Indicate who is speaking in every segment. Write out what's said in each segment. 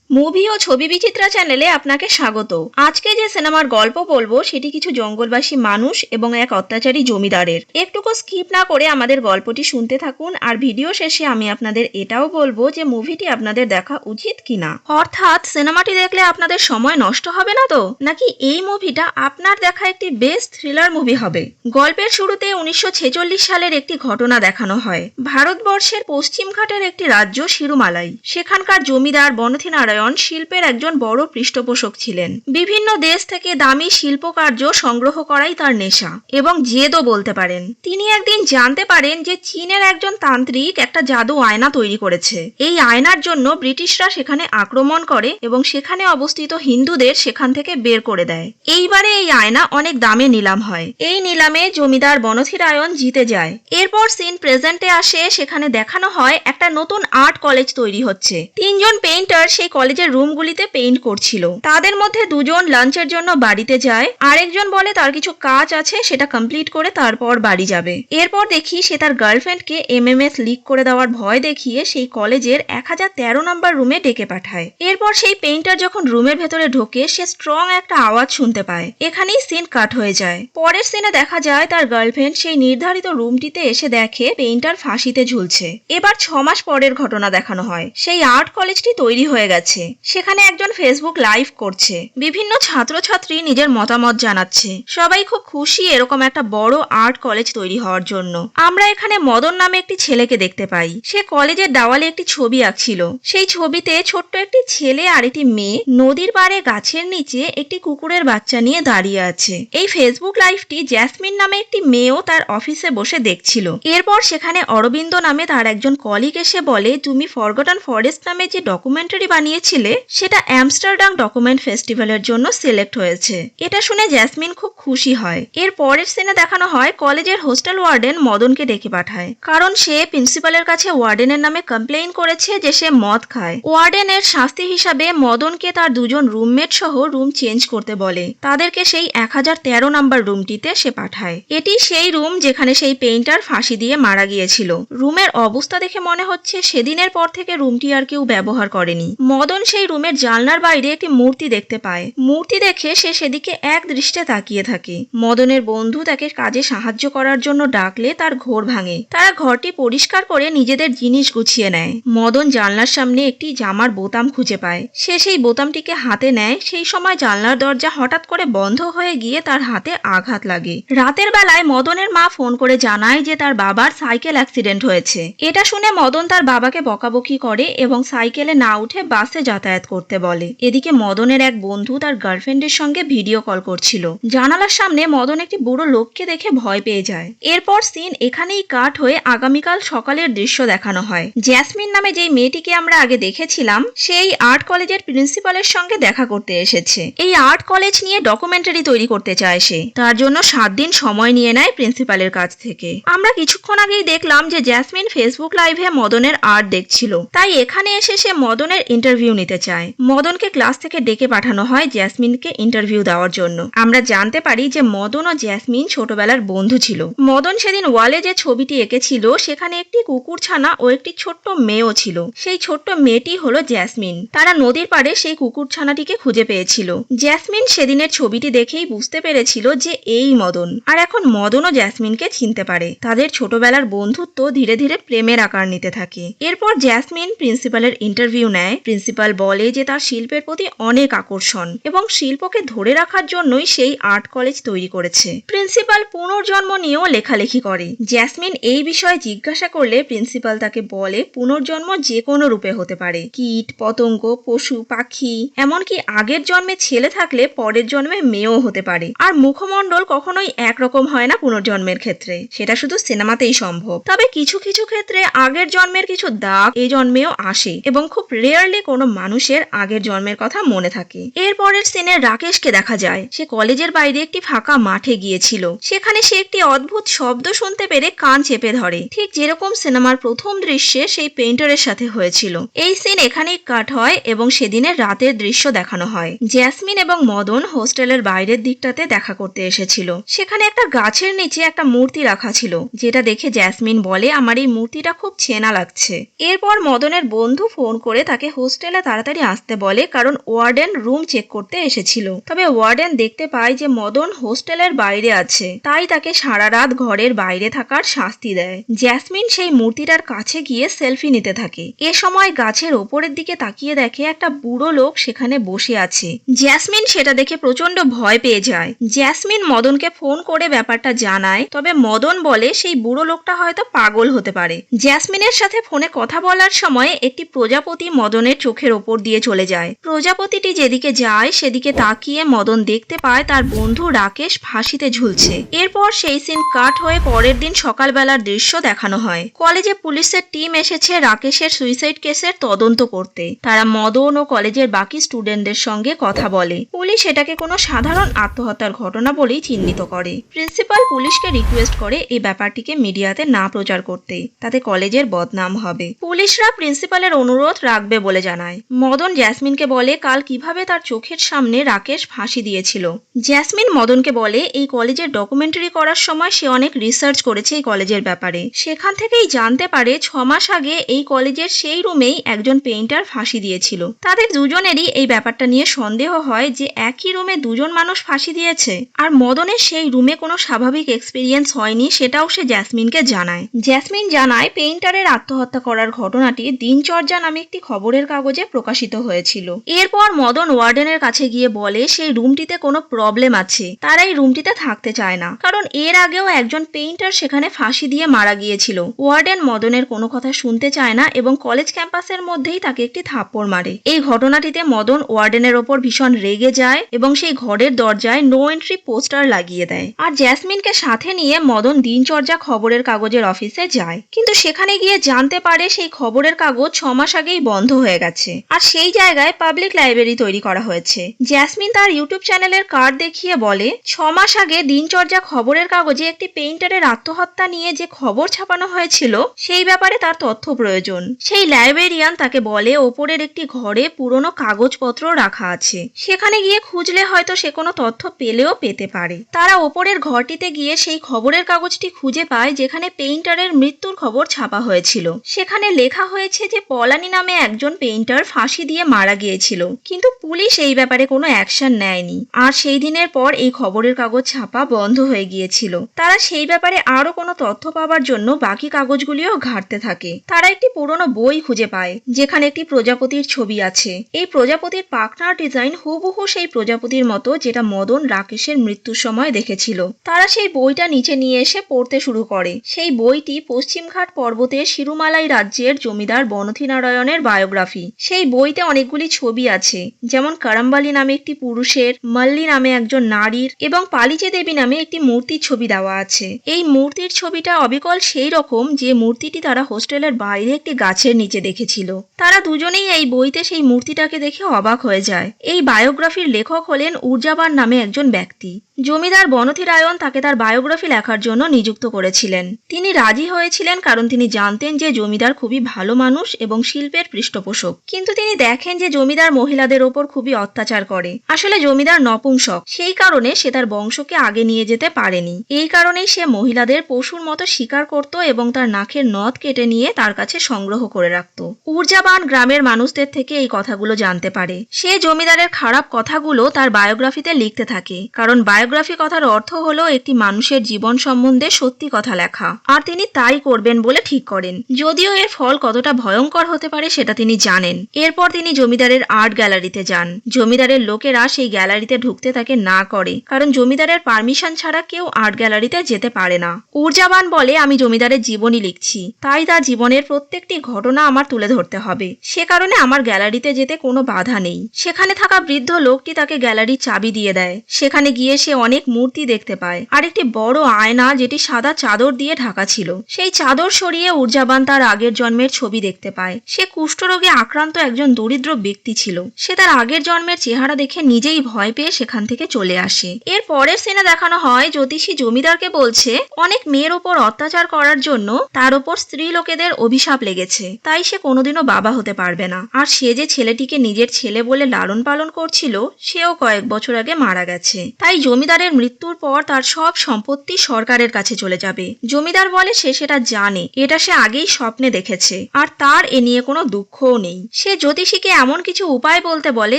Speaker 1: Movie ও ছবি বিচিত্রা চ্যানেলে আপনাকে স্বাগত। আজকে যে সিনেমার গল্প বলবো সেটি কিছু জঙ্গলবাসী মানুষ এবং এক অত্যাচারী জমিদারের। একটুকু স্কিপ না করে আমাদের গল্পটি শুনতে থাকুন, আর ভিডিও শেষে আমি আপনাদের এটাও বলবো যে মুভিটি আপনাদের দেখা উচিত কিনা। অর্থাৎ সিনেমাটি দেখলে আপনাদের সময় নষ্ট হবে না তো, নাকি এই মুভিটা আপনার দেখা একটি বেস্ট থ্রিলার মুভি হবে। গল্পের শুরুতে 1946 সালের একটি ঘটনা দেখানো হয়। ভারতবর্ষের পশ্চিমঘাটের একটি রাজ্য শিরুমালাই। সেখানকার জমিদার বনথি নারায়ণ শিল্পের একজন বড় পৃষ্ঠপোষক ছিলেন। বিভিন্ন দেশ থেকে দামি শিল্পকার্য সংগ্রহ করাই তার নেশা এবং জেদও বলতে পারেন। তিনি একদিন জানতে পারেন যে চীনের একজন তান্ত্রিক একটা জাদু আয়না তৈরি করেছে। এই আয়নার জন্য ব্রিটিশরা সেখানে আক্রমণ করে এবং সেখানে অবস্থিত হিন্দুদের সেখান থেকে বের করে দেয়। এইবারে এই আয়না অনেক দামে নিলাম হয়। এই নিলামে জমিদার বনথি নারায়ণ জিতে যায়। এরপর সিন প্রেজেন্টে আসে। সেখানে দেখানো হয় একটা নতুন আর্ট কলেজ তৈরি হচ্ছে। তিনজন পেইন্টার সেই কলেজের রুমগুলিতে পেইন্ট করছিল। তাদের মধ্যে দুজন লাঞ্চের জন্য বাড়িতে যায়, আরেকজন বলে তার কিছু কাজ আছে, সেটা কমপ্লিট করে তারপর বাড়ি যাবে। এরপর দেখি সে তার গার্লফ্রেন্ডকে এমএমএস লিক করে দেওয়ার ভয় দেখিয়ে সেই কলেজের 1013 নম্বর রুমে ডেকে পাঠায়। এরপর সেই পেইন্টার যখন রুমের ভেতরে ঢোকে সে স্ট্রং একটা আওয়াজ শুনতে পায়। এখানেই সিন কাট হয়ে যায়। পরের সিনে দেখা যায় তার গার্লফ্রেন্ড সেই নির্ধারিত রুমটিতে এসে দেখে পেইন্টার ফাঁসিতে ঝুলছে। এবার 6 মাস পরের ঘটনা দেখানো হয়। সেই আর্ট কলেজটি তৈরি হয়ে গেছে। সেখানে একজন ফেসবুক লাইভ করছে। বিভিন্ন ছাত্রছাত্রী নিজের মতামত জানাচ্ছে। সবাই খুব খুশি এরকম একটা বড় আর্ট কলেজ তৈরি হওয়ার জন্য। আমরা এখানে মদন নামে একটি ছেলেকে দেখতে পাই। সে কলেজের দেওয়ালে একটি ছবি আঁকছিল। সেই ছবিতে ছোট্ট একটি ছেলে আর একটি মেয়ে নদীর পাড়ে গাছের নিচে একটি কুকুরের বাচ্চা নিয়ে দাঁড়িয়ে আছে। এই ফেসবুক লাইভটি জ্যাসমিন নামে একটি মেয়েও তার অফিসে বসে দেখছিল। এরপর সেখানে অরবিন্দ নামে তার একজন কলিগ এসে বলে, তুমি ফরগটন ফরেস্ট নামে যে ডকুমেন্টারি বানিয়েছিলে সেটা আমস্টারডাম ডকুমেন্ট ফেস্টিভ্যালের জন্য সিলেক্ট হয়েছে। এটা শুনে জ্যাসমিন খুব খুশি হয়। এর পরের সিনে দেখানো হয় কলেজের হোস্টেল ওয়ার্ডেন মদনকে ডেকে পাঠায়, কারণ সে প্রিন্সিপালের কাছে ওয়ার্ডেনের নামে কমপ্লেইন করেছে যে সে মদ খায়। ওয়ার্ডেনের শাস্তি হিসাবে মদনকে তার দুজন রুমমেট সহ রুম চেঞ্জ করতে বলে। তাদেরকে সেই 1013 নম্বর রুমটিতে সে পাঠায়। এটি সেই রুম যেখানে সেই পেইন্টার ফাঁসি দিয়ে মারা গিয়েছিল। রুমের অবস্থা দেখে মনে হচ্ছে সেদিনের পর থেকে রুমটি আর কেউ ব্যবহার করেনি। মদন সেই রুমের জানলার বাইরে একটি মূর্তি দেখতে পায়। মূর্তি দেখে সে সেদিকে এক দৃষ্টে তাকিয়ে থাকে। মদনের বন্ধু তাকে কাজে সাহায্য করার জন্য ডাকলে তার ঘোর ভাঙে। তারা ঘরটি পরিষ্কার করে নিজেদের জিনিস গুছিয়ে নেয়। মদন জানলার সামনে একটি জামার বোতাম খুঁজে পায়। সে সেই বোতামটিকে হাতে নেয়। সেই সময় জানলার দরজা হঠাৎ করে বন্ধ হয়ে গিয়ে তার হাতে আঘাত লাগে। রাতের বেলায় মদনের মা ফোন করে জানায় যে তার বাবার সাইকেল অ্যাক্সিডেন্ট হয়েছে। এটা শুনে মদন তার বাবাকে বকাবকি করে এবং সাইকেলে না উঠে বাসে যাতায়াত করতে বলে। এদিকে মদনের এক বন্ধু তার গার্লফ্রেন্ডের সঙ্গে ভিডিও কল করছিল। জানালার সামনে মদন একটি বুড়ো লোককে দেখে ভয় পেয়ে যায়। এরপর সিন এখানেই কাট হয়ে আগামীকাল সকালের দৃশ্য দেখানো হয়। জ্যাসমিন নামে যেই মেয়েটিকে আমরা আগে দেখেছিলাম সেই আর্ট কলেজের প্রিন্সিপালের সঙ্গে দেখা করতে এসেছে। এই আর্ট কলেজ নিয়ে ডকুমেন্টারি তৈরি করতে চায় সে। তার জন্য 7 দিন সময় নিয়ে নেয় প্রিন্সিপালের কাছ থেকে। আমরা কিছুক্ষণ আগেই দেখলাম যে জ্যাসমিন ফেসবুক লাইভে মদনের আর্ট দেখছিল। তাই এখানে এসে সে মদনের ইন্টারভিউ নিতে চায়। মদনকে ক্লাস থেকে ডেকে পাঠানো হয় জ্যাসমিনকে ইন্টারভিউ দেওয়ার জন্য। আমরা জানতে পারি যে মদন ও জ্যাসমিন ছোটবেলার বন্ধু ছিল। মদন সেদিন ওয়ালে যে ছবিটি এঁকেছিল সেখানে একটি কুকুর ছানা ও একটি ছোট্ট মেয়েও ছিল। সেই ছোট্ট মেয়েটি হলো জ্যাসমিন। তারা নদীর পাড়ে সেই কুকুর ছানাটিকে খুঁজে পেয়েছিল। জ্যাসমিন সেদিনের ছবিটি দেখেই বুঝতে পেরেছিল যে এই মদন। আর এখন মদনও জ্যাসমিনকে চিনতে পারে। তাদের ছোটবেলার বন্ধুত্ব ধীরে ধীরে প্রেমের আকার নিতে থাকে। এরপর জ্যাসমিন প্রিন্সিপালের ইন্টারভিউ নেয়। প্রিন্সিপাল বলে যে তার শিল্পের প্রতি অনেক আকর্ষণ এবং শিল্পকে ধরে রাখার জন্যই সেই আর্ট কলেজ তৈরি করেছে। প্রিন্সিপাল পুনর্জন্ম নিয়েও লেখালেখি করে। জ্যাসমিন এই বিষয়ে জিজ্ঞাসা করলে প্রিন্সিপাল তাকে বলে পুনর্জন্ম যে কোনো রূপে হতে পারে। কীট, পতঙ্গ, পশু, পাখি, এমনকি আগের জন্মে ছেলে থাকলে পরের জন্মে মেয়েও হতে পারে। আর মুখমণ্ডল কখনোই একরকম হয় না পুনর্জন্মের ক্ষেত্রে। সেটা শুধু সিনেমাতেই সম্ভব। তবে কিছু কিছু ক্ষেত্রে আগের জন্মের কিছু দাগ এই জন্মেও আসে এবং খুব রেয়ারলি কোনো মানুষের আগের জন্মের কথা মনে থাকে। এরপরের সিনে রাকেশকে দেখা যায়। সে কলেজের বাইরে একটি ফাঁকা মাঠে গিয়েছিল। সেখানে সে একটি অদ্ভুত শব্দ শুনতে পেরে কান চেপে ধরে, ঠিক যেরকম সিনেমার প্রথম দৃশ্যে সেই পেইন্টারের সাথে হয়েছিল। এই সিন এখানেই কাট হয় এবং সেদিনের রাতের দৃশ্য দেখানো হয়। জ্যাসমিন এবং মদন হোস্টেলের বাইরের দিকটাতে দেখা করতে এসেছিল। সেখানে একটা গাছের নিচে একটা মূর্তি রাখা ছিল, যেটা দেখে জ্যাসমিন বলে আমার এই মূর্তিটা খুব চেনা লাগছে। এরপর মদনের বন্ধু ফোন করে তাকে হোস্টেলে জমিদারকে তাড়াতাড়ি আসতে বলে, কারণ ওয়ার্ডেন রুম চেক করতে এসেছিল। তবে ওয়ার্ডেন দেখতে পায় যে মদন হোস্টেলের বাইরে আছে, তাই তাকে সারা রাত ঘরের বাইরে থাকার শাস্তি দেয়। জ্যাসমিন সেই মূর্তিটার কাছে গিয়ে সেলফি নিতে থাকে। এ সময় গাছের ওপরের দিকে তাকিয়ে দেখে একটা বুড়ো লোক সেখানে বসে আছে। জ্যাসমিন সেটা দেখে প্রচন্ড ভয় পেয়ে যায়। জ্যাসমিন মদনকে ফোন করে ব্যাপারটা জানায়, তবে মদন বলে সেই বুড়ো লোকটা হয়তো পাগল হতে পারে। জ্যাসমিনের সাথে ফোনে কথা বলার সময় একটি প্রজাপতি মদনের চোখের ওপর দিয়ে চলে যায়। প্রজাপতিটি যেদিকে যায় সেদিকে তাকিয়ে মদন দেখতে পায় তার বন্ধু রাকেশ ফাঁসিতে ঝুলছে। এরপর সেই সিন কাট হয়ে পরের দিন সকালবেলার দৃশ্য দেখানো হয়। কলেজে পুলিশের টিম এসেছে রাকেশের সুইসাইড কেসের তদন্ত করতে। তারা মদন ও কলেজের বাকি স্টুডেন্টদের সঙ্গে কথা বলে। পুলিশ এটাকে কোনো সাধারণ আত্মহত্যার ঘটনা বলেই চিহ্নিত করে। প্রিন্সিপাল পুলিশকে রিকোয়েস্ট করে এই ব্যাপারটিকে মিডিয়াতে না প্রচার করতে, তাতে কলেজের বদনাম হবে। পুলিশরা প্রিন্সিপালের অনুরোধ রাখবে বলে জানায়। মদন জ্যাসমিনকে বলে কাল কিভাবে তার চোখের সামনে রাকেশ ফাঁসি দিয়েছিল। জ্যাসমিন মদনকে বলে এই কলেজের ডকুমেন্টারি করার সময় সে অনেক রিসার্চ করেছে এই কলেজের ব্যাপারে। সেখান থেকেই জানতে পারে 6 মাস আগে এই কলেজের সেই রুমেই একজন পেইন্টার ফাঁসি দিয়েছিল। তাদের দুজনেরই এই ব্যাপারটা নিয়ে সন্দেহ হয় যে একই রুমে দুজন মানুষ ফাঁসি দিয়েছে। আর মদনের সেই রুমে কোনো স্বাভাবিক এক্সপিরিয়েন্স হয়নি, সেটাও সে জ্যাসমিনকে জানায়। জ্যাসমিন জানায় পেইন্টারের আত্মহত্যা করার ঘটনাটি দিনচর্যা নামে একটি খবরের কাগজে প্রকাশিত হয়েছিল। এরপর মদন ওয়ার্ডেনের কাছে গিয়ে বলে সেই রুমটিতে কোনো প্রবলেম আছে, তারা এই রুমটিতে থাকতে চায় না, কারণ এর আগেও একজন পেইন্টার সেখানে ফাঁসি দিয়ে মারা গিয়েছিল। ওয়ার্ডেন মদনের কোনো কথা শুনতে চায় না এবং কলেজ ক্যাম্পাসের মধ্যেই তাকে একটি থাপ্পড় মারে। এই ঘটনাটিতে মদন ওয়ার্ডেনের ওপর ভীষণ রেগে যায় এবং সেই ঘরের দরজায় নো এন্ট্রি পোস্টার লাগিয়ে দেয়। আর জ্যাসমিনকে সাথে নিয়ে মদন দিনচর্যা খবরের কাগজের অফিসে যায়, কিন্তু সেখানে গিয়ে জানতে পারে সেই খবরের কাগজ 6 মাস আগেই বন্ধ হয়ে গেছে আর সেই জায়গায় পাবলিক লাইব্রেরি তৈরি করা হয়েছে। জ্যাসমিন তার ইউটিউব চ্যানেলের কার্ড দেখিয়ে বলে 6 মাস আগে দিনচর্যা খবরের কাগজে একটি পেইন্টারের আত্মহত্যা নিয়ে যে খবর ছাপানো হয়েছিল সেই ব্যাপারে তার তথ্য প্রয়োজন। সেই লাইব্রেরিয়ান তাকে বলে ওপরের একটি ঘরে পুরনো কাগজপত্র রাখা আছে, সেখানে গিয়ে খুঁজলে হয়তো সে কোনো তথ্য পেলেও পেতে পারে। তারা ওপরের ঘরটিতে গিয়ে সেই খবরের কাগজটি খুঁজে পায় যেখানে পেইন্টারের মৃত্যুর খবর ছাপা হয়েছিল। সেখানে লেখা হয়েছে যে পলানি নামে একজন পেইন্টার ফাঁসি দিয়ে মারা গিয়েছিল, কিন্তু পুলিশ এই ব্যাপারে কোনো অ্যাকশন নেয়নি। আর সেই দিনের পর এই খবরের কাগজ ছাপা বন্ধ হয়ে গিয়েছিল। তারা সেই ব্যাপারে আরো কোনো তথ্য পাওয়ার জন্য বাকি কাগজগুলিও ঘাঁটতে থাকে। তারা একটি পুরনো বই খুঁজে পায় যেখানে একটি প্রজাপতির ছবি আছে। এই প্রজাপতির পাখনার ডিজাইন হুবহু সেই প্রজাপতির মতো যেটা মদন রাকেশের মৃত্যুর সময় দেখেছিল। তারা সেই বইটা নিচে নিয়ে এসে পড়তে শুরু করে। সেই বইটি পশ্চিমঘাট পর্বতের শিরুমালাই রাজ্যের জমিদার বনথি নারায়ণের বায়োগ্রাফি। সেই বইতে অনেকগুলি ছবি আছে, যেমন কারাম্বালি নামে একটি পুরুষের, মল্লি নামে একজন নারীর এবং পালিচে দেবী নামে একটি মূর্তির ছবি দেওয়া আছে। এই মূর্তির ছবিটা অবিকল সেই রকম যে মূর্তিটি তারা হোস্টেলের বাইরে একটি গাছের নিচে দেখেছিল। তারা দুজনেই এই বইতে সেই মূর্তিটাকে দেখে অবাক হয়ে যায়। এই বায়োগ্রাফির লেখক হলেন উর্জাবান নামে একজন ব্যক্তি। জমিদার বনথি রায়ন তাকে তার বায়োগ্রাফি লেখার জন্য নিযুক্ত করেছিলেন। তিনি রাজি হয়েছিলেন কারণ তিনি জানতেন যে জমিদার খুবই ভালো মানুষ এবং শিল্পের পৃষ্ঠপোষক। কিন্তু তিনি দেখেন যে জমিদার মহিলাদের ওপর খুবই অত্যাচার করে। আসলে জমিদার নপুংসক, সেই কারণে সে তার বংশকে আগে নিয়ে যেতে পারেনি। এই কারণেই সে মহিলাদের পশুর মতো শিকার করত এবং তার নাকের নথ কেটে নিয়ে তার কাছে সংগ্রহ করে রাখত। উর্জাবান গ্রামের মানুষদের থেকে এই কথাগুলো জানতে পারে। সে জমিদারের খারাপ কথাগুলো তার বায়োগ্রাফিতে লিখতে থাকে, কারণ বায়োগ্রাফি কথার অর্থ হলো একটি মানুষের জীবন সম্বন্ধে সত্যি কথা লেখা, আর তিনি তাই করবেন বলে ঠিক করেন। যদিও এর ফল কতটা ভয়ঙ্কর হতে পারে সেটা তিনি জানেন। এরপর তিনি জমিদারের আর্ট গ্যালারিতে যান। জমিদারের লোকেরা সেই গ্যালারিতে ঢুকতে তাকে না করে, কারণ জমিদারের পারমিশন ছাড়া কেউ আর্ট গ্যালারিতে যেতে পারে না। উর্জাবান বলে আমি জমিদারের জীবনী লিখছি, তাই তার জীবনের প্রত্যেকটি ঘটনা আমার তুলে ধরতে হবে। সে কারণে আমার গ্যালারিতে যেতে কোনো বাধা নেই। সেখানে থাকা বৃদ্ধ লোকটি তাকে গ্যালারির চাবি দিয়ে দেয়। সেখানে গিয়ে সে অনেক মূর্তি দেখতে পায় আর একটি বড় আয়না যেটি সাদা চাদর দিয়ে ঢাকা ছিল। সেই চাদর সরিয়ে উর্জাবান তার আগের জন্মের ছবি দেখতে পায়। সে কুষ্ঠরোগে আক্রান্ত একজন দরিদ্র ব্যক্তি ছিল। সে তার আগের জন্মের চেহারা দেখে নিজেই ভয় পেয়ে সেখান থেকে চলে আসে। এর পরের সিনে দেখানো হয় জ্যোতিষী জমিদারকে বলছে অনেক মেয়ের ওপর অত্যাচার করার জন্য তার ওপর স্ত্রী লোকেদের অভিশাপ লেগেছে, তাই সে কোনোদিনও বাবা হতে পারবে না। আর সে যে ছেলেটিকে নিজের ছেলে বলে লালন পালন করছিল সেও কয়েক বছর আগে মারা গেছে। তাই জমিদারের মৃত্যুর পর তার সব সম্পত্তি সরকারের কাছে চলে যাবে। জমিদার বলে সে সেটা জানে, এটা সে আগেই স্বপ্নে দেখেছে আর তার এ নিয়ে কোনো দুঃখও নেই। সে সে জ্যোতিষীকে এমন কিছু উপায় বলতে বলে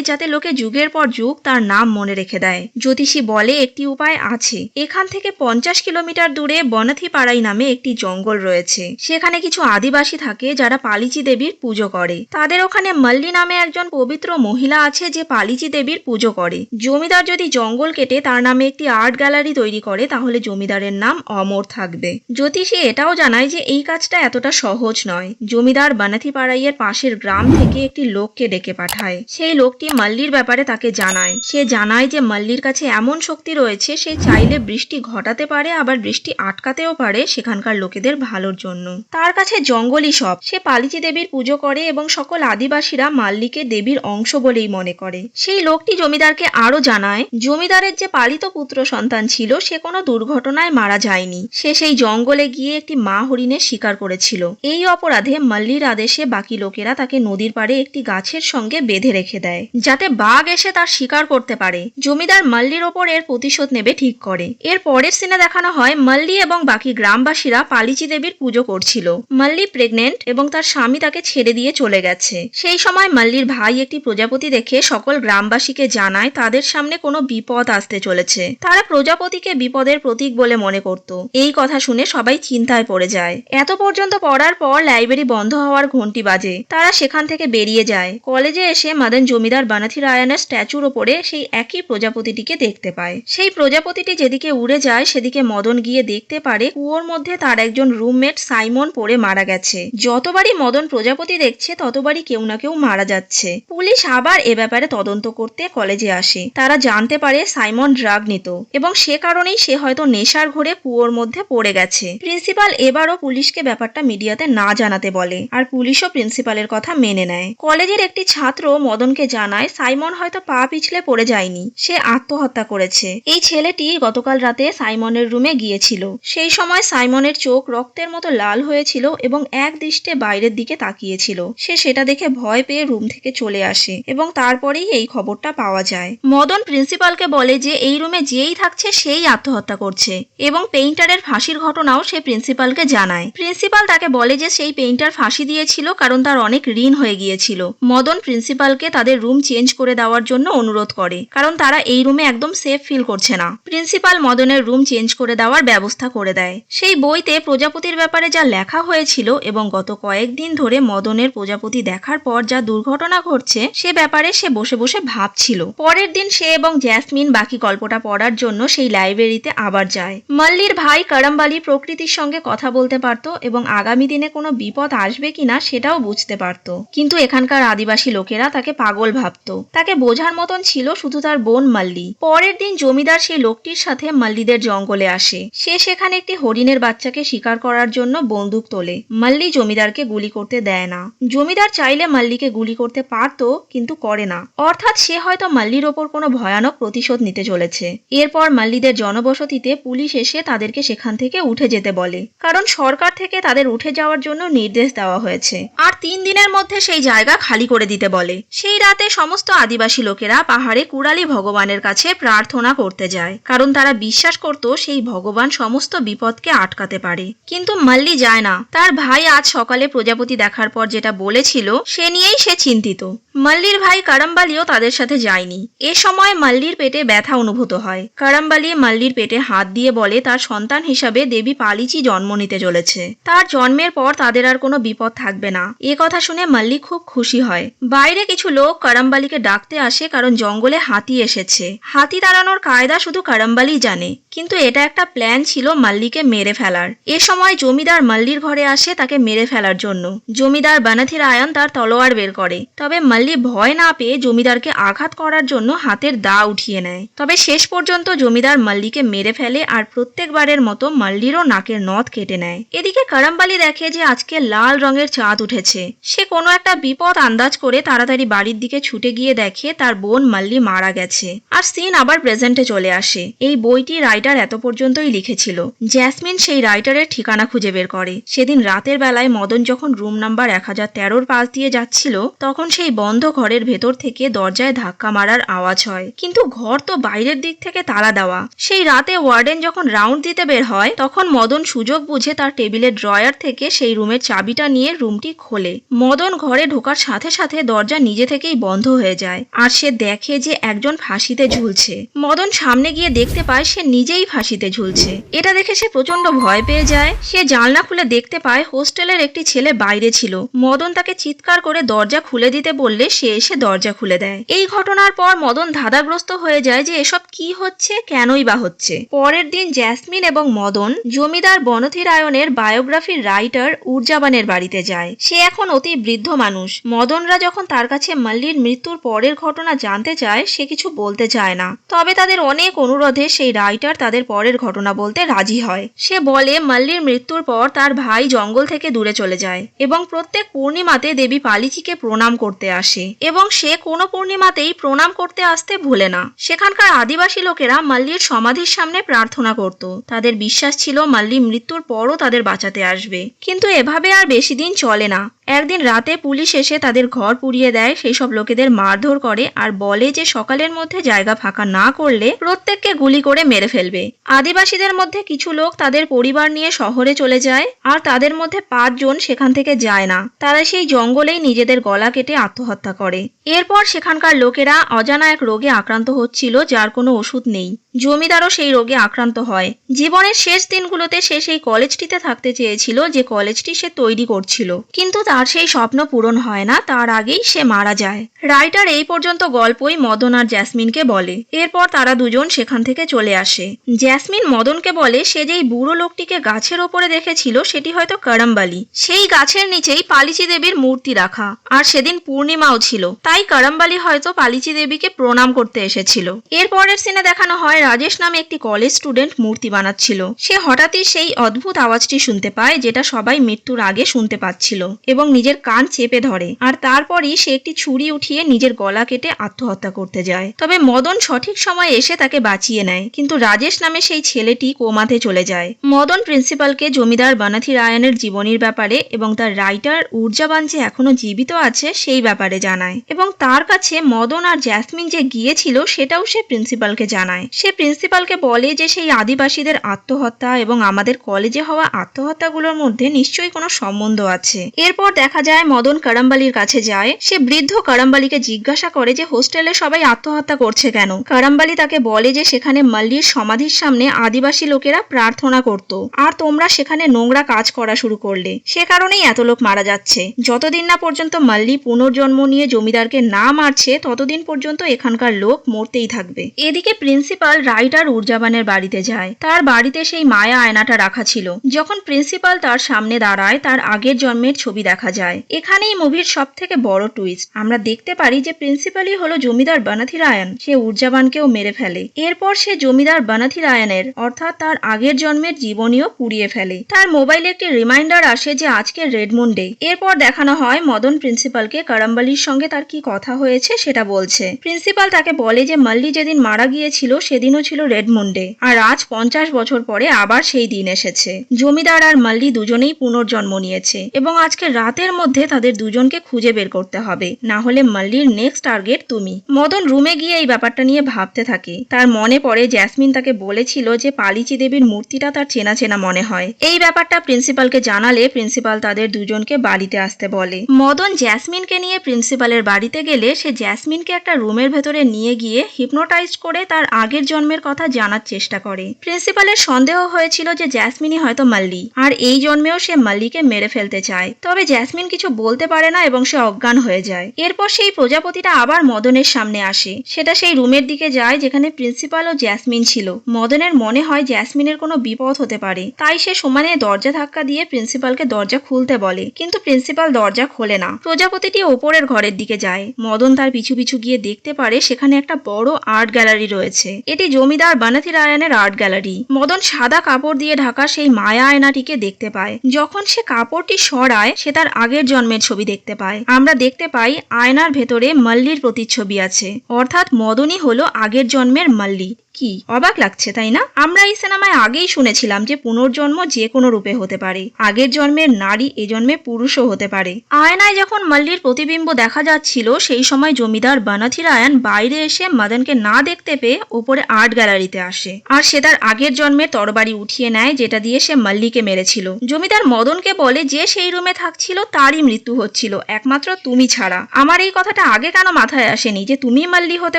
Speaker 1: যাতে লোকে যুগের পর যুগ তার নাম মনে রেখে দেয়। জ্যোতিষী বলে একটি উপায় আছে। এখান থেকে 50 কিলোমিটার দূরে বনাথিপাড়াই নামে একটি জঙ্গল রয়েছে। সেখানে কিছু আদিবাসী থাকে যারা পালিচি দেবীর পুজো করে। তাদের ওখানে মল্লি নামে একজন পবিত্র মহিলা আছে যে পালিচি দেবীর পুজো করে। জমিদার যদি জঙ্গল কেটে তার নামে একটি আর্ট গ্যালারি তৈরি করে তাহলে জমিদারের নাম অমর থাকবে। জ্যোতিষী এটাও জানায় যে এই কাজটা এতটা সহজ নয়। জমিদার বনাথিপাড়াইয়ের পাশের গ্রাম থেকে একটি লোককে ডেকে পাঠায়। সেই লোকটি মল্লির ব্যাপারে তাকে জানায়। সে জানায় যে মল্লির কাছে এমন শক্তি রয়েছে, সে চাইলে বৃষ্টি ঘটাতে পারে, আবার বৃষ্টি আটকাতেও পারে সেখানকার লোকেদের ভালোর জন্য। তার কাছে জঙ্গলই সব। সে পালিচি দেবীর পুজো করে এবং সকল আদিবাসীরা মাল্লিকে দেবীর অংশ বলেই মনে করে। সেই লোকটি জমিদারকে আরো জানায় জমিদারের যে পালিত পুত্র সন্তান ছিল সে কোনো দুর্ঘটনায় মারা যায়নি। সে সেই জঙ্গলে গিয়ে একটি মা হরিণের শিকার করেছিল। এই অপরাধে মল্লির আদেশে বাকি লোকেরা তাকে নদীর পাড়ে একটি গাছের সঙ্গে বেঁধে রেখে দেয় যাতে বাঘ এসে তার শিকার করতে পারে। জমিদার মল্লির ওপর এর প্রতিশোধ নেবে ঠিক করে। এর পরের সিনে দেখানো হয় মল্লি এবং বাকি গ্রামবাসীরা পালিচি দেবীর পুজো করছিল। মল্লি প্রেগনেন্ট এবং তার স্বামী তাকে ছেড়ে দিয়ে চলে গেছে। সেই সময় মল্লির ভাই একটি প্রজাপতি দেখে সকল গ্রামবাসীকে জানায় তাদের সামনে কোনো বিপদ আসতে চলেছে। তারা প্রজাপতিকে বিপদের প্রতীক বলে মনে করত। এই কথা শুনে সবাই চিন্তায় পড়ে যায়। এত পর্যন্ত পড়ার পর লাইব্রেরি বন্ধ হওয়ার ঘন্টি বাজে। তারা সেখান থেকে বেরিয়ে যায়। কলেজে এসে মদন জমিদার বনাথিরায়ণের স্ট্যাচুর ওপরে সেই একই প্রজাপতিটিকে দেখতে পায়। সেই প্রজাপতিটি যেদিকে উড়ে যায় সেদিকে মদন গিয়ে দেখতে পারে কুয়োর মধ্যে তার একজন রুমমেট সাইমন পড়ে মারা গেছে। যতবারই মদন প্রজাপতি দেখছে ততবারই কেউ না কেউ মারা যাচ্ছে। পুলিশ আবার এ ব্যাপারে তদন্ত করতে কলেজে আসে। তারা জানতে পারে সাইমন ড্রাগ নিত এবং সে কারণেই সে হয়তো নেশার ঘোরে কুয়োর মধ্যে পড়ে গেছে। প্রিন্সিপাল এবারও পুলিশকে ব্যাপারটা মিডিয়াতে না জানাতে বলে আর পুলিশও প্রিন্সিপালের কথা মেনে নেয়। কলেজের একটি ছাত্র মদনকে জানায় সাইমন হয়তো পা পিছলে পড়ে যায়নি, সে আত্মহত্যা করেছে। এই ছেলেটি গতকাল রাতে সাইমনের রুমে গিয়েছিল। সেই সময় সাইমনের চোখ রক্তের মতো লাল হয়েছিল এবং এক দৃষ্টে বাইরের দিকে তাকিয়েছিল। সে সেটা দেখে ভয় পেয়ে রুম থেকে চলে আসে এবং তারপরেই এই খবরটা পাওয়া যায়। মদন প্রিন্সিপালকে বলে যে এই রুমে যেই থাকছে সেই আত্মহত্যা করছে এবং পেইন্টারের ফাঁসির ঘটনাও সে প্রিন্সিপালকে জানায়। প্রিন্সিপাল তাকে বলে যে সেই পেইন্টার ফাঁসি দিয়েছিল কারণ তার অনেক ঋণ হয়ে গিয়েছিল। মদন প্রিন্সিপালকে তাদের রুম চেঞ্জ করে দেওয়ার জন্য অনুরোধ করে কারণ তারা এই রুমে একদম সেফ ফিল করছে না। প্রিন্সিপাল মদনের রুম চেঞ্জ করে দেওয়ার ব্যবস্থা করে দেয়। সেই বইতে প্রজাপতির ব্যাপারে যা লেখা হয়েছিল এবং গত কয়েকদিন ধরে মদনের প্রজাপতি দেখার পর যা দুর্ঘটনা ঘটছে সে ব্যাপারে সে বসে বসে ভাবছিল। পরের দিন সে এবং জ্যাসমিন বাকি গল্পটা পড়ার জন্য সেই লাইব্রেরিতে আবার যায়। মল্লির ভাই করমবালি প্রকৃতির সঙ্গে কথা বলতে পারত এবং আগামী দিনে কোনো বিপদ আসবে কিনা সেটাও বুঝতে পারত, কিন্তু এখানকার আদিবাসী লোকেরা তাকে পাগল ভাবত। তাকে বোঝার মতন ছিল শুধু তার বোন মল্লি। পরের দিন জমিদার সেই লোকটির সাথে মল্লিদের জঙ্গলে আসে। সে সেখানে একটি হরিণের বাচ্চাকে শিকার করার জন্য বন্দুক তোলে। মল্লি জমিদারকে গুলি করতে দেয় না। জমিদার চাইলে মল্লিকে গুলি করতে পারত কিন্তু করে না, অর্থাৎ সে হয়তো মল্লির ওপর কোনো ভয়ানক প্রতিশোধ নিতে চলেছে। এরপর মল্লিদের জনবসতিতে পুলিশ এসে তাদেরকে সেখান থেকে উঠে যেতে বলে কারণ সরকার থেকে তাদের উঠে যাওয়ার জন্য নির্দেশ দেওয়া হয়েছে আর 3 দিনের মধ্যে সেই জায়গা খালি করে দিতে বলে। সেই রাতে সমস্ত আদিবাসী লোকেরা পাহাড়ে কুড়ালি ভগবানের কাছে প্রার্থনা করতে যায় কারণ তারা বিশ্বাস করত সেই ভগবান সমস্ত বিপদকে আটকাতে পারে। কিন্তু মল্লি যায় না। তার ভাই আজ সকালে প্রজাপতি দেখার পর যেটা বলেছিল সে নিয়েই সে চিন্তিত। মল্লির ভাই করমবালিও তাদের সাথে যায়নি। এ সময় মল্লির পেটে ব্যথা অনুভূত হয়। করমবালি মল্লির পেটে হাত দিয়ে বলে তার সন্তান হিসাবে দেবী পালিচি জন্ম নিতে চলেছে। তার জন্মের পর তাদের আর কোনো বিপদ থাকবে না। এ কথা শুনে মল্লি খুব খুশি হয়। বাইরে কিছু লোক করমবালিকে ডাকতে আসে কারণ জঙ্গলে হাতি এসেছে। হাতি তাড়ানোর কায়দা শুধু করমবালি জানে, কিন্তু এটা একটা প্ল্যান ছিল মল্লিকে মেরে ফেলার। এ সময় জমিদার মল্লির ঘরে আসে তাকে মেরে ফেলার জন্য। জমিদার বনাথিরায়ণ তার তলোয়ার বের করে, তবে মল্লি ভয় না পেয়ে জমিদারকে আঘাত করার জন্য হাতের দা উঠিয়ে নেয়। তবে শেষ পর্যন্ত জমিদার মল্লিকে মেরে ফেলে আর প্রত্যেকবারের মতো মল্লিরও নাকের নথ কেটে নেয়। এদিকে করমবালি দেখে যে আজকে লাল রঙের চাঁদ উঠেছে। সে কোনো একটা বিপদ আন্দাজ করে তাড়াতাড়ি বাড়ির দিকে ছুটে গিয়ে দেখে তার বোন মল্লি মারা গেছে। আর সিন আবার প্রেজেন্টে চলে আসে। এই বইটি রাইটার এত পর্যন্তই লিখেছিল। জ্যাসমিন সেই রাইটারের ঠিকানা খুঁজে বের করে। সেদিন রাতের বেলায় মদন যখন রুম নাম্বার 1013 পাশ দিয়ে যাচ্ছিল তখন সেই বন্ধ ঘরের ভেতর থেকে দরজায় ধাক্কা মারার আওয়াজ হয়, কিন্তু ঘর তো বাইরের দিক থেকে তালা দেওয়া। সেই রাতে ওয়ার্ডেন যখন রাউন্ড দিতে বের হয় তখন মদন সুযোগ বুঝে তার টেবিলের ড্রয়ার থেকে সেই রুমের চাবিটা নিয়ে রুমটি খোলে। মদন ঘরে ঢোকার সাথে সাথে দরজা নিজে থেকেই বন্ধ হয়ে যায় আর সে দেখে যে একজন ফাঁসিতে ঝুলছে। মদন সামনে গিয়ে দেখতে পায় সে নিজেই ফাঁসিতে ঝুলছে। এটা দেখে সে প্রচন্ড ভয় পেয়ে যায়। সে জানলা খুলে দেখতে পায় হোস্টেলের একটি ছেলে বাইরে ছিল। মদন তাকে চিৎকার করে দরজা খুলে দিতে বললে সে এসে দরজা খুলে দেয়। এই ঘটনার পর মদন ধাঁধাগ্রস্ত হয়ে যায় যে এসব কি হচ্ছে, কেনই বা হচ্ছে। পরের দিন জ্যাসমিন এবং মদন জমিদার বনথি রায়নের বায়োগ্রাফির রাইটার উর্জাবানের বাড়িতে যায়। সে এখন অতি বৃদ্ধ মানুষ। মদনরা যখন তার কাছে মাল্লির মৃত্যুর পরের ঘটনা জানতে চায় সে কিছু বলতে চায় না। তবে তাদের অনেক অনুরোধে সেই রাইটার তাদের পরের ঘটনা বলতে রাজি হয়। সে বলে মাল্লির মৃত্যুর পর তার ভাই জঙ্গল থেকে দূরে চলে যায় এবং প্রত্যেক পূর্ণিমাতে দেবী পালিচিকে প্রণাম করতে আসে এবং সে কোনো পূর্ণিমাতেই প্রণাম করতে আসতে ভুলে না। সেখানকার আদিবাসী লোকেরা মাল্লির সমাধির সামনে প্রার্থনা করত। তাদের বিশ্বাস ছিল মাল্লি মৃত্যুর পরও তাদের বাঁচাতে আসবে। কিন্তু এভাবে আর বেশি দিন চলে না। একদিন রাতে পুলিশ এসে তাদের ঘর পুড়িয়ে দেয়, সেই সব লোকেদের মারধর করে আর বলে যে সকালের মধ্যে জায়গা ফাঁকা না করলে প্রত্যেককে গুলি করে মেরে ফেলবে। আদিবাসীদের মধ্যে কিছু লোক তাদের পরিবার নিয়ে শহরে চলে যায় আর তাদের মধ্যে 5 জন সেখান থেকে যায় না। তারা সেই জঙ্গলেই নিজেদের গলা কেটে আত্মহত্যা করে। এরপর সেখানকার লোকেরা অজানা এক রোগে আক্রান্ত হচ্ছিল যার কোনো ওষুধ নেই। জমিদারও সেই রোগে আক্রান্ত হয়। জীবনের শেষ দিনগুলোতে সে সেই কলেজটিতে থাকতে চেয়েছিল যে কলেজটি সে তৈরি করছিল, কিন্তু তার সেই স্বপ্ন পূরণ হয় না। তার আগেই সে মারা যায়। রাইটার এই পর্যন্ত গল্পই মদন আর জ্যাসমিনকে বলে। এরপর তারা দুজন সেখান থেকে চলে আসে। জ্যাসমিন মদনকে বলে সে যেই বুড়ো লোকটিকে গাছের ওপরে দেখেছিল সেটি হয়তো করমবালি। সেই গাছের নিচেই পালিচি দেবীর মূর্তি রাখা আর সেদিন পূর্ণিমাও ছিল, তাই করমবালি হয়তো পালিচি দেবীকে প্রণাম করতে এসেছিল। এরপরের সিনে দেখানো হয় রাজেশ নামে একটি কলেজ স্টুডেন্ট মূর্তি বানাচ্ছিল। সে হঠাৎই সেই অদ্ভুত আওয়াজটি শুনতে পায় যেটা সবাই মৃত্যুর আগে শুনতে পাচ্ছিল এবং নিজের কান চেপে ধরে আর তারপরই সে একটি ছুরি উঠিয়ে নিজের গলা কেটে আত্মহত্যা করতে যায়। তবে মদন সঠিক সময়ে এসে তাকে বাঁচিয়ে নেয়, কিন্তু রাজেশ নামে সেই ছেলেটি কোমাতে চলে যায়। মদন প্রিন্সিপালকে জমিদার বনথি রায়নের জীবনীর ব্যাপারে এবং তার রাইটার উর্জাবান যে এখনো জীবিত আছে সেই ব্যাপারে জানায় এবং তার কাছে মদন আর জ্যাসমিন যে গিয়েছিল সেটাও সে প্রিন্সিপালকে জানায়। সে প্রিন্সিপালকে বলে যে সেই আদিবাসীদের আত্মহত্যা এবং আমাদের কলেজে হওয়া আত্মহত্যাগুলোর মধ্যে নিশ্চয়ই কোনো সম্বন্ধ আছে। এরপর দেখা যায় মদন করমবালির কাছে যায়। সে বৃদ্ধ করমবালিকে জিজ্ঞাসা করে যে হোস্টেলে সবাই আত্মহত্যা করছে কেন। করমবালি তাকে বলে যে সেখানে মাল্লির সমাধির সামনে আদিবাসী লোকেরা প্রার্থনা করত আর তোমরা সেখানে নোংরা কাজ করা শুরু করলে, সে কারণেই এত লোক মারা যাচ্ছে। যতদিন না পর্যন্ত মাল্লি পুনর্জন্ম নিয়ে জমিদারকে না মারছে ততদিন পর্যন্ত এখানকার লোক মরতেই থাকবে। এদিকে প্রিন্সিপাল রাইটার উর্জাবানের বাড়িতে যায়। তার বাড়িতে সেই মায়া আয়নাটা রাখা ছিল। যখন প্রিন্সিপাল তার সামনে দাঁড়ায় তার আগের জন্মের ছবি দেখা যায়। এখানেই মুভির সব থেকে বড় টুইস্ট। আমরা দেখতে পারি যে প্রিন্সিপালই হলো জমিদার বনথি রায়ন। সে উর্জাবানকেও মেরে ফেলে। এরপর সে জমিদার বনথি রায়নের অর্থাৎ তার আগের জন্মের জীবনীও পুড়িয়ে ফেলে। তার মোবাইলে একটি রিমাইন্ডার আসে যে আজকে রেডমুন ডে। এরপর দেখানো হয় মদন প্রিন্সিপালকে করমবালির সঙ্গে তার কি কথা হয়েছে সেটা বলছে। প্রিন্সিপাল তাকে বলে যে মাল্লি যেদিন মারা গিয়েছিল সেদিনও ছিল রেডমুন ডে আর আজ 50 বছর পরে আবার সেই দিন এসেছে। জমিদার আর মাল্লি দুজনেই পুনর্জন্ম নিয়েছে এবং আজকে রাতের মধ্যে তাদের দুজনকে খুঁজে বের করতে হবে, না হলে মাল্লির নেক্সট টার্গেট তুমি। মদন রুমে গিয়ে এই ব্যাপারটা নিয়ে ভাবতে থাকে। তার মনে পড়ে জ্যাসমিন তাকে বলেছিল যে পালিচি দেবীর মূর্তিটা তার চেনা চেনা মনে হয়। এই ব্যাপারটা প্রিন্সিপালকে জানালে প্রিন্সিপাল তাদের দুজনকে বাড়িতে আসতে বলে। মদন জ্যাসমিনকে নিয়ে প্রিন্সিপালের বাড়িতে গেলে সে জ্যাসমিনকে একটা রুমের ভেতরে নিয়ে গিয়ে হিপনোটাইজ করে তার আগের জন্মের কথা জানার চেষ্টা করে। প্রিন্সিপালের সন্দেহ হয়েছিল যে জ্যাসমিনই হয়তো মাল্লি আর এই জন্মেও সে মাল্লিকে মেরে ফেলতে চায়। তবে জ্যাসমিন কিছু বলতে পারে না এবং সে অজ্ঞান হয়ে যায়। এরপর সেই প্রজাপতিটা আবার মদনের সামনে আসে। সেটা সেই রুমের দিকে যায় যেখানে প্রিন্সিপাল ও জ্যাসমিন ছিল। মদনের মনে হয় জ্যাসমিনের কোনো বিপদ হতে পারে, তাই সে সমানে দরজা ধাক্কা দিয়ে প্রিন্সিপালকে দরজা খুলতে বলে, কিন্তু প্রিন্সিপাল দরজা খোলে না। প্রজাপতিটি ওপরের ঘরের দিকে যায়। মদন তার পিছু পিছু গিয়ে দেখতে পারে সেখানে একটা বড় আর্ট গ্যালারি রয়েছে। এটি জমিদার বনথি রায়নের আর্ট গ্যালারি। মদন সাদা কাপড় দিয়ে ঢাকা সেই মায়া আয়নাটিকে দেখতে পায়। যখন সে কাপড়টি সরায় সে তার আগের জন্মের ছবি দেখতে পায়। আমরা দেখতে পাই আয়নার ভেতরে মাল্লির প্রতিচ্ছবি আছে, অর্থাৎ মদনই হলো আগের জন্মের মাল্লি। কি অবাক লাগছে তাই না? আমরা এই সিনেমায় আগেই শুনেছিলাম যে পুনর্জন্ম যে কোনো রূপে হতে পারে, আগের জন্মের নারী এ জন্মে পুরুষও হতে পারে। আয়নায় যখন মল্লির প্রতিবিম্ব দেখা যাচ্ছিল সেই সময় জমিদার বানাথিরায়ণ বাইরে এসে মদনকে না দেখতে পেয়ে ওপরে আর্ট গ্যালারিতে আসে, আর সে তার আগের জন্মের তরবারি উঠিয়ে নেয় যেটা দিয়ে সে মল্লিকে মেরেছিল। জমিদার মদনকে বলে যে সেই রুমে থাকছিল তারই মৃত্যু হচ্ছিল, একমাত্র তুমি ছাড়া। আমার এই কথাটা আগে কেন মাথায় আসেনি যে তুমি মল্লি হতে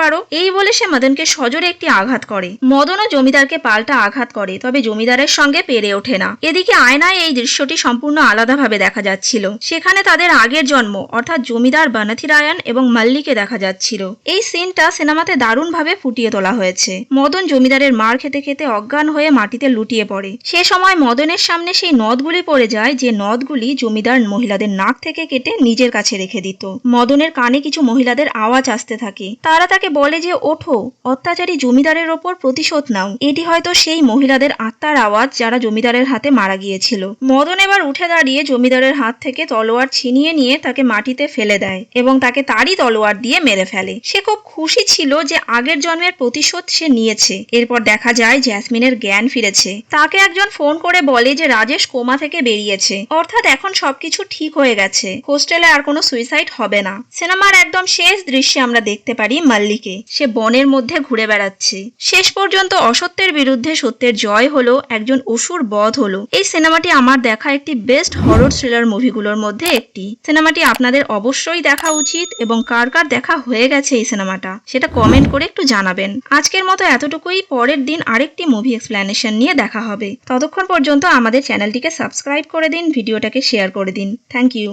Speaker 1: পারো? এই বলে সে মদনকে সজোরে একটি আঘাত করে। মদনও জমিদারকে পাল্টা আঘাত করে, তবে জমিদারের সঙ্গে পেরে ওঠে না। এদিকে আয়নায় এই দৃশ্যটি সম্পূর্ণ আলাদাভাবে দেখা যাচ্ছিল। সেখানে তাদের আগের জন্ম অর্থাৎ জমিদার বানাথিরায়ণ এবং মল্লিকে দেখা যাচ্ছিল। এই সিনটা সিনেমাতে দারুণভাবে ফুটিয়ে তোলা হয়েছে। মদন জমিদারের মার খেতে খেতে অজ্ঞান হয়ে মাটিতে লুটিয়ে পড়ে। সে সময় মদনের সামনে সেই নদগুলি পড়ে যায় যে নদগুলি জমিদার মহিলাদের নাক থেকে কেটে নিজের কাছে রেখে দিত। মদনের কানে কিছু মহিলাদের আওয়াজ আসতে থাকে। তারা তাকে বলে যে ওঠো, অত্যাচারী জমিদারের ওপর প্রতিশোধ নাও। এটি হয়তো সেই মহিলাদের আত্মার আওয়াজ যারা জমিদারের হাতে মারা গিয়েছিল। মদন এবার উঠে দাঁড়িয়ে জমিদারের হাত থেকে তলোয়ার ছিনিয়ে নিয়ে তাকে মাটিতে ফেলে দেয় এবং তাকে তারই তলোয়ার দিয়ে মেরে ফেলে। সে খুব খুশি ছিল যে আগের জন্মের প্রতিশোধ সে নিয়েছে। এরপর দেখা যায় জ্যাসমিনের জ্ঞান ফিরেছে। তাকে একজন ফোন করে বলে যে রাজেশ কোমা থেকে বেরিয়েছে, অর্থাৎ এখন সবকিছু ঠিক হয়ে গেছে, হোস্টেলে আর কোনো সুইসাইড হবে না। সিনেমার একদম শেষ দৃশ্যে আমরা দেখতে পারি মল্লিকে। সে বনের মধ্যে ঘুরে বেড়াচ্ছে। শেষ পর্যন্ত অসত্যের বিরুদ্ধে সত্যের জয় হলো, একজন অসুর বধ হলো। এই সিনেমাটি আমার দেখা একটি বেস্ট হরর থ্রিলার মুভিগুলোর মধ্যে একটি। সিনেমাটি আপনাদের অবশ্যই দেখা উচিত, এবং কার কার দেখা হয়ে গেছে এই সিনেমাটা সেটা কমেন্ট করে একটু জানাবেন। আজকের মতো এতটুকুই। পরের দিন আরেকটি মুভি এক্সপ্লেনেশন নিয়ে দেখা হবে। ততক্ষণ পর্যন্ত আমাদের চ্যানেলটিকে সাবস্ক্রাইব করে দিন, ভিডিওটাকে শেয়ার করে দিন। Thank you.